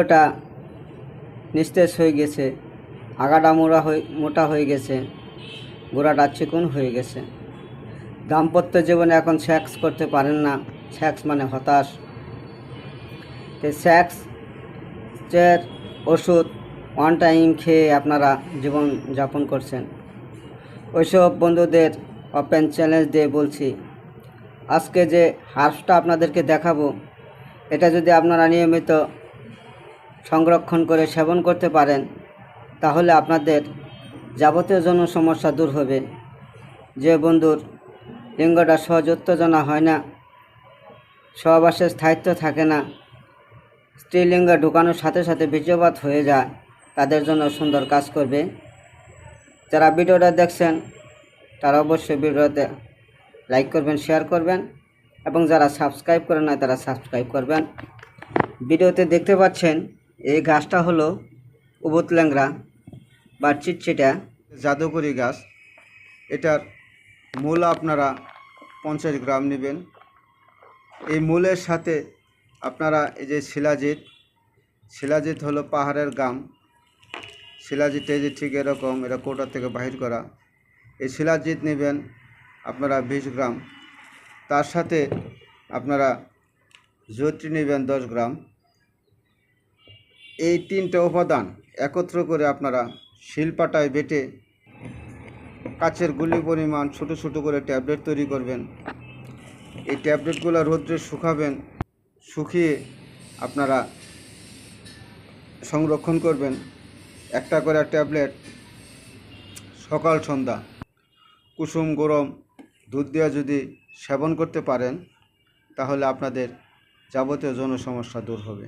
ওটা নিস্তেজ হয়ে গেছে, আগাটা মোটা হয়ে গেছে, গোড়াটা চিকন হয়ে গেছে। দাম্পত্য জীবনে এখন সেক্স করতে পারেন না, সেক্স মানে হতাশ। সেক্সের ওষুধ ওয়ান টাইম খেয়ে আপনারা জীবন যাপন করছেন। ওইসব বন্ধুদের ওপেন চ্যালেঞ্জ দিয়ে বলছি, আজকে যে হার্বসটা আপনাদেরকে দেখাবো, এটা যদি আপনারা নিয়মিত সংরক্ষণ করে সেবন করতে পারেন, তাহলে আপনাদের যাবতীয় যৌন সমস্যা দূর হবে। যে বন্ধুর লিঙ্গটা সহজ উত্তেজনা হয় না, সহবাসের স্থায়িত্ব থাকে না, স্ত্রীলিঙ্গ ঢুকানোর সাথে সাথে বীর্যপাত হয়ে যায়, তাদের জন্য সুন্দর কাজ করবে। যারা ভিডিওটা দেখছেন তারা অবশ্যই ভিডিওতে লাইক করবেন, শেয়ার করবেন, এবং যারা সাবস্ক্রাইব করেন না তারা সাবস্ক্রাইব করবেন। ভিডিওতে দেখতে পাচ্ছেন এই গাছটা হলো উবুত ল্যাংড়া বা চিটচিটা জাদুকরি গাছ। এটার মূল আপনারা 50 গ্রাম নেবেন। এই মূলের সাথে আপনারা এই যে শিলাজিৎ হলো পাহাড়ের গাম। শিলাজিৎ এই যে ঠিক এরকম, এটা কোটা থেকে বাহির করা। এই শিলাজিৎ নেবেন আপনারা 20 গ্রাম। তার সাথে আপনারা জয়ত্রী নেবেন 10 গ্রাম। এই 3টে উপাদান একত্র করে আপনারা শিলপাটায় বেটে কাচের গুলি পরিমাণ ছোট ছোট করে ট্যাবলেট তৈরি করবেন। এই ট্যাবলেটগুলো রোদ্রে শুকাবেন, শুকিয়ে আপনারা সংরক্ষণ করবেন। একটা করে ট্যাবলেট সকাল সন্ধ্যা কুসুম গরম দুধ দিয়ে যদি সেবন করতে পারেন, তাহলে আপনাদের যাবতীয় যৌন সমস্যা দূর হবে।